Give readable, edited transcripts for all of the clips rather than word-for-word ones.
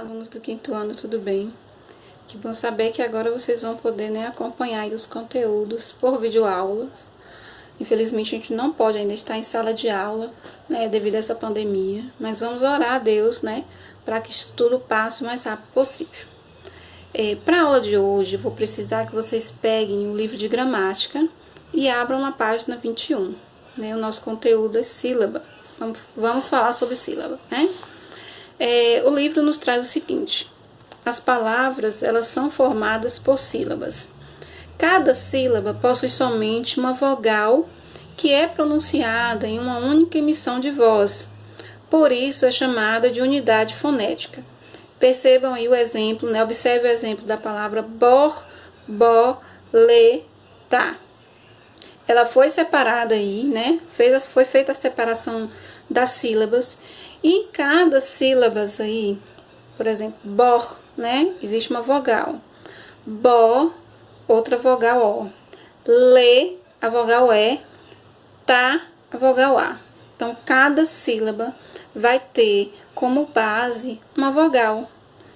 alunos do quinto ano, tudo bem? Que bom saber que agora vocês vão poder, acompanhar aí os conteúdos por videoaulas. Infelizmente a gente não pode ainda estar em sala de aula, devido a essa pandemia, mas vamos orar a Deus, para que isso tudo passe o mais rápido possível. Para a aula de hoje, eu vou precisar que vocês peguem o livro de gramática e abram na página 21, O nosso conteúdo é sílaba. Vamos falar sobre sílaba, O livro nos traz o seguinte: as palavras, elas são formadas por sílabas. Cada sílaba possui somente uma vogal que é pronunciada em uma única emissão de voz. Por isso é chamada de unidade fonética. Percebam aí o exemplo, observe o exemplo da palavra borboleta. Ela foi separada aí, foi feita a separação das sílabas. E em cada sílaba aí, por exemplo, bor, existe uma vogal. Bo, outra vogal O. Le, a vogal E. Tá, a vogal A. Então, cada sílaba vai ter como base uma vogal,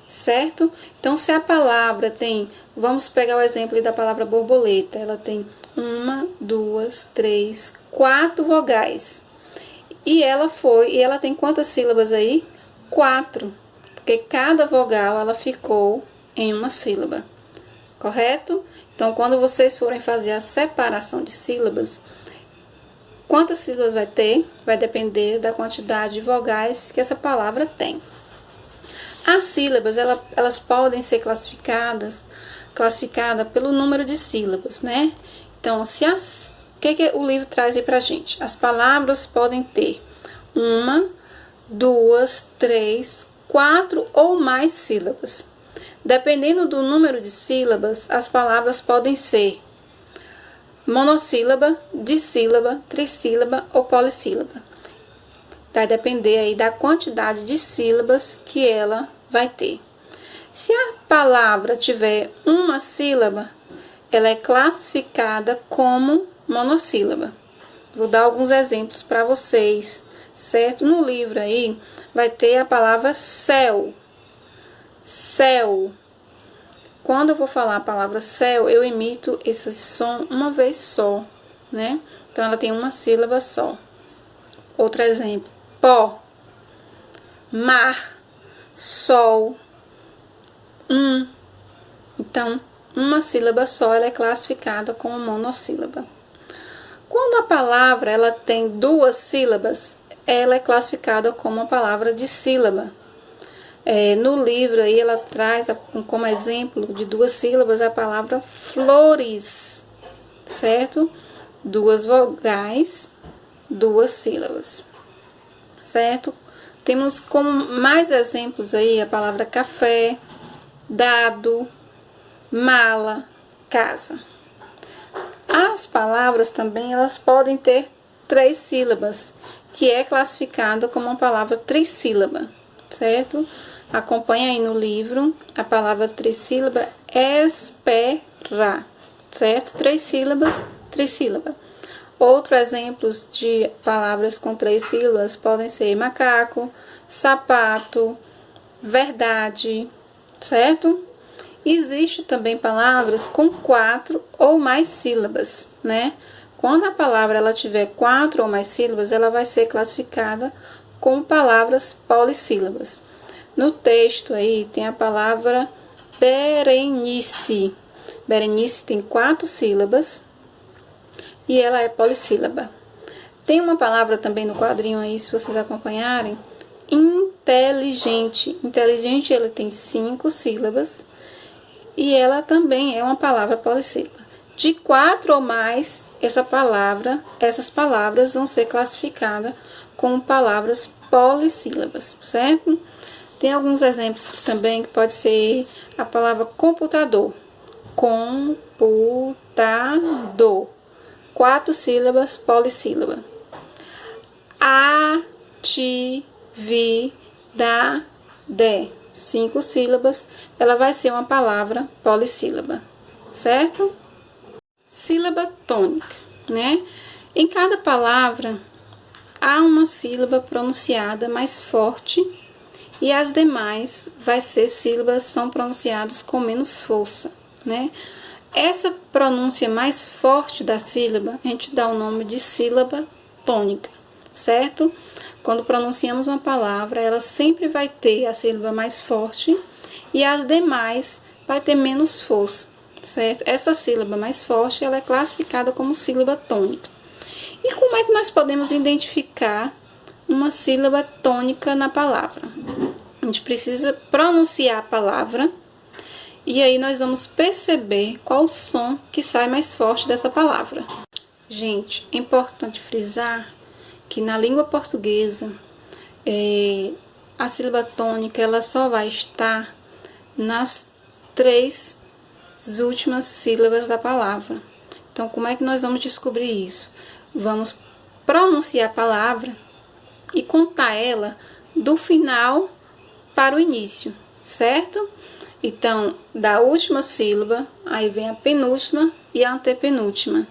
certo? Então, se a palavra tem, vamos pegar o exemplo da palavra borboleta, ela tem 1, 2, 3, 4 vogais. E ela tem quantas sílabas aí? 4, porque cada vogal ela ficou em uma sílaba, correto? Então, quando vocês forem fazer a separação de sílabas, quantas sílabas vai ter? Vai depender da quantidade de vogais que essa palavra tem. As sílabas, elas podem ser classificadas pelo número de sílabas, Então, o que o livro traz aí pra gente? As palavras podem ter 1, 2, 3, 4 ou mais sílabas. Dependendo do número de sílabas, as palavras podem ser monossílaba, dissílaba, trissílaba ou polissílaba. Vai depender aí da quantidade de sílabas que ela vai ter. Se a palavra tiver uma sílaba, ela é classificada como monossílaba. Vou dar alguns exemplos para vocês, certo? No livro aí vai ter a palavra céu. Céu. Quando eu vou falar a palavra céu, eu emito esse som uma vez só, Então, ela tem uma sílaba só. Outro exemplo: pó, mar, sol, Então, uma sílaba só, ela é classificada como monossílaba. Quando a palavra ela tem duas sílabas, ela é classificada como uma palavra dissílaba. No livro aí ela traz como exemplo de duas sílabas a palavra flores, certo? Duas vogais, duas sílabas, certo? Temos como mais exemplos aí a palavra café, dado, mala, casa. As palavras também elas podem ter 3 sílabas, que é classificada como uma palavra trissílaba, certo? Acompanha aí no livro a palavra trissílaba, espera, certo? 3 sílabas, trissílaba. Outros exemplos de palavras com 3 sílabas podem ser macaco, sapato, verdade, certo? Existem também palavras com 4 ou mais sílabas, Quando a palavra ela tiver 4 ou mais sílabas, ela vai ser classificada como palavras polissílabas. No texto aí tem a palavra Berenice. Berenice tem 4 sílabas e ela é polissílaba. Tem uma palavra também no quadrinho aí, se vocês acompanharem, inteligente. Inteligente, ela tem 5 sílabas e ela também é uma palavra polissílaba. De 4 ou mais, essas palavras vão ser classificadas como palavras polissílabas, certo? Tem alguns exemplos também que pode ser a palavra computador. Computador. 4 sílabas, polissílaba. Atividade. 5 sílabas, ela vai ser uma palavra polissílaba, certo? Sílaba tônica, Em cada palavra há uma sílaba pronunciada mais forte e as demais vai ser sílabas são pronunciadas com menos força, né? Essa pronúncia mais forte da sílaba, a gente dá o nome de sílaba tônica, certo? Quando pronunciamos uma palavra, ela sempre vai ter a sílaba mais forte e as demais vai ter menos força, certo? Essa sílaba mais forte, ela é classificada como sílaba tônica. E como é que nós podemos identificar uma sílaba tônica na palavra? A gente precisa pronunciar a palavra e aí nós vamos perceber qual o som que sai mais forte dessa palavra. Gente, é importante frisar que na língua portuguesa a sílaba tônica ela só vai estar nas 3 últimas sílabas da palavra. Então, como é que nós vamos descobrir isso? Vamos pronunciar a palavra e contar ela do final para o início, certo? Então, da última sílaba, aí vem a penúltima e a antepenúltima.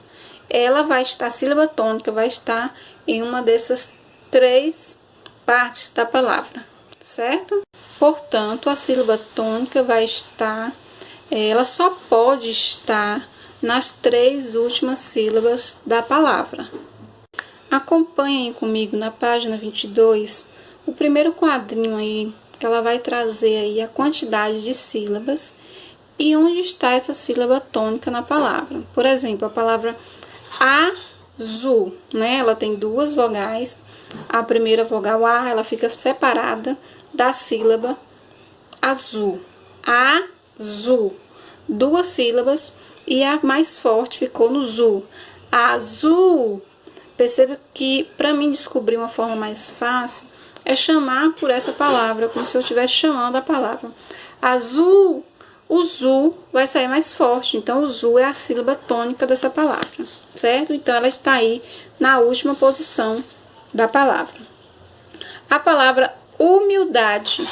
Ela vai estar, a sílaba tônica vai estar em uma dessas 3 partes da palavra, certo? Portanto, a sílaba tônica vai estar, ela só pode estar nas 3 últimas sílabas da palavra. Acompanhem comigo na página 22, o primeiro quadrinho aí, ela vai trazer aí a quantidade de sílabas e onde está essa sílaba tônica na palavra. Por exemplo, a palavra azul, né? Ela tem 2 vogais. A primeira vogal A, ela fica separada da sílaba azul. Azul. 2 sílabas e a mais forte ficou no zu. Azul. Perceba que para mim descobrir uma forma mais fácil é chamar por essa palavra, como se eu estivesse chamando a palavra. Azul, o zu vai sair mais forte, então o zu é a sílaba tônica dessa palavra, certo? Então ela está aí na última posição da palavra. A palavra humildade.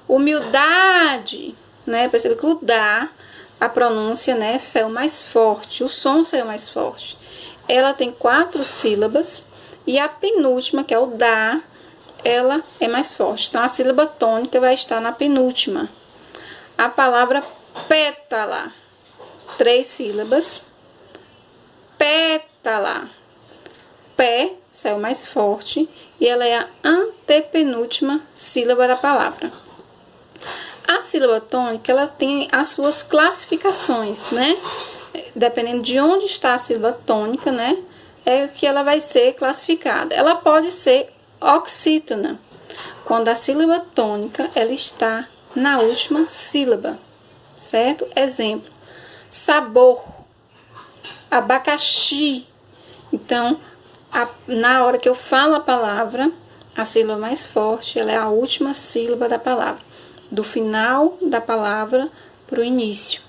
Humildade, né? Perceba que o dá, a pronúncia, né, saiu mais forte, o som saiu mais forte. Ela tem 4 sílabas e a penúltima, que é o dá, ela é mais forte. Então, a sílaba tônica vai estar na penúltima. A palavra pétala, 3 sílabas. Pétala. Pé saiu mais forte e ela é a antepenúltima sílaba da palavra. A sílaba tônica, ela tem as suas classificações, né? Dependendo de onde está a sílaba tônica, né? É que ela vai ser classificada. Ela pode ser oxítona, quando a sílaba tônica ela está na última sílaba, certo? Exemplo: sabor, abacaxi. Então, na hora que eu falo a palavra, a sílaba mais forte ela é a última sílaba da palavra, do final da palavra para o início,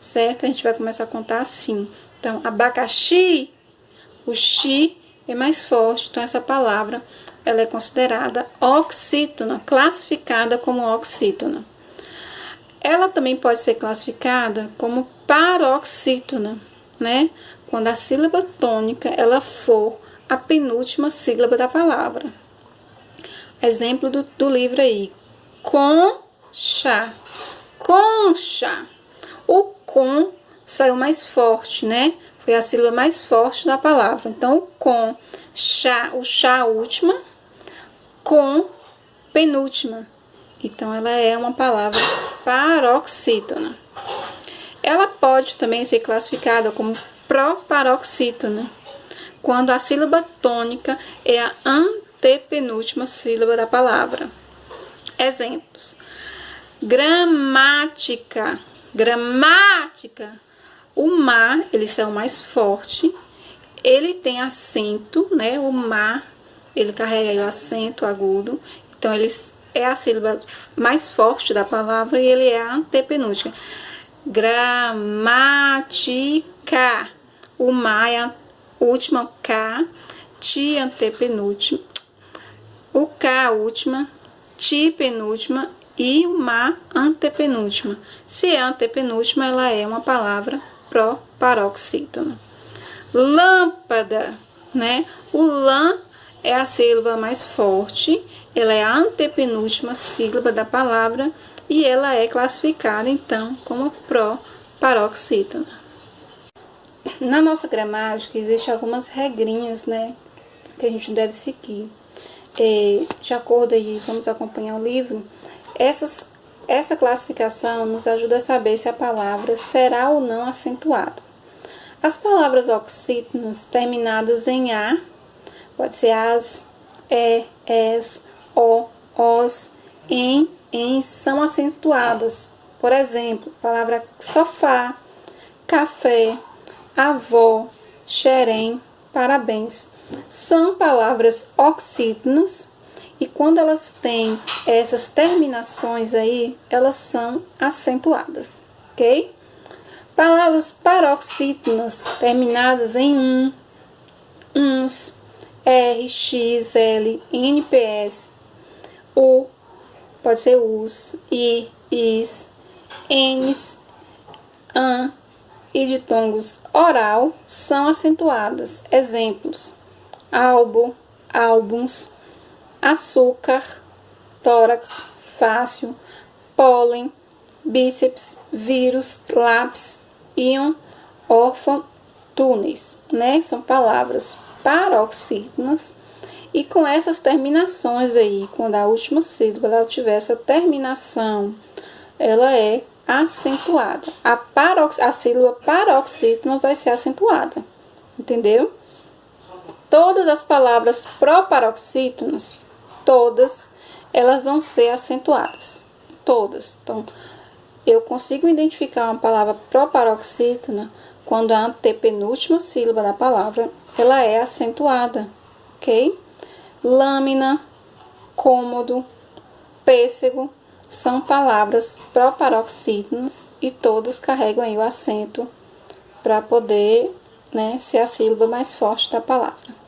certo? A gente vai começar a contar assim. Então, abacaxi, o xi é mais forte, então essa palavra ela é considerada oxítona, classificada como oxítona. Ela também pode ser classificada como paroxítona, né? Quando a sílaba tônica ela for a penúltima sílaba da palavra. Exemplo do livro aí: concha, concha. O com saiu mais forte, né? Foi a sílaba mais forte da palavra. Então, o com, chá, o chá última, com penúltima. Então, ela é uma palavra paroxítona. Ela pode também ser classificada como proparoxítona, quando a sílaba tônica é a antepenúltima sílaba da palavra. Exemplos: gramática, gramática. O má, ele é o mais forte, ele tem acento, né? O má, ele carrega aí o acento agudo, então ele é a sílaba mais forte da palavra e ele é a antepenúltima. Gramática. O má é a última K, ti antepenúltima, o K a última, ti penúltima e o má antepenúltima. Se é antepenúltima, ela é uma palavra proparoxítona. Lâmpada, né? O lã é a sílaba mais forte ela é a antepenúltima sílaba da palavra e ela é classificada, então, como proparoxítona. Na nossa gramática, existem algumas regrinhas, né, que a gente deve seguir. De acordo aí, vamos acompanhar o livro, essa classificação nos ajuda a saber se a palavra será ou não acentuada. As palavras oxítonas terminadas em A, pode ser as, es, o, os, em, são acentuadas. Por exemplo, a palavra sofá, café, avó, xerém, parabéns. São palavras oxítonas e quando elas têm essas terminações aí, elas são acentuadas, ok? Palavras paroxítonas terminadas em uns, R, X, L, NPS, U, pode ser us, I, is, Ns, an e ditongos oral são acentuadas. Exemplos: álbum, álbuns, açúcar, tórax, fácil, pólen, bíceps, vírus, lápis, íon, órfão, túneis, né? São palavras paroxítonas e com essas terminações aí, quando a última sílaba ela tiver essa terminação, ela é acentuada. A sílaba paroxítona vai ser acentuada, entendeu? Todas as palavras proparoxítonas, todas, elas vão ser acentuadas. Todas. Então, eu consigo identificar uma palavra proparoxítona quando a antepenúltima sílaba da palavra, ela é acentuada, ok? Lâmina, cômodo, pêssego, são palavras proparoxítonas e todas carregam aí o acento para poder, né, ser a sílaba mais forte da palavra.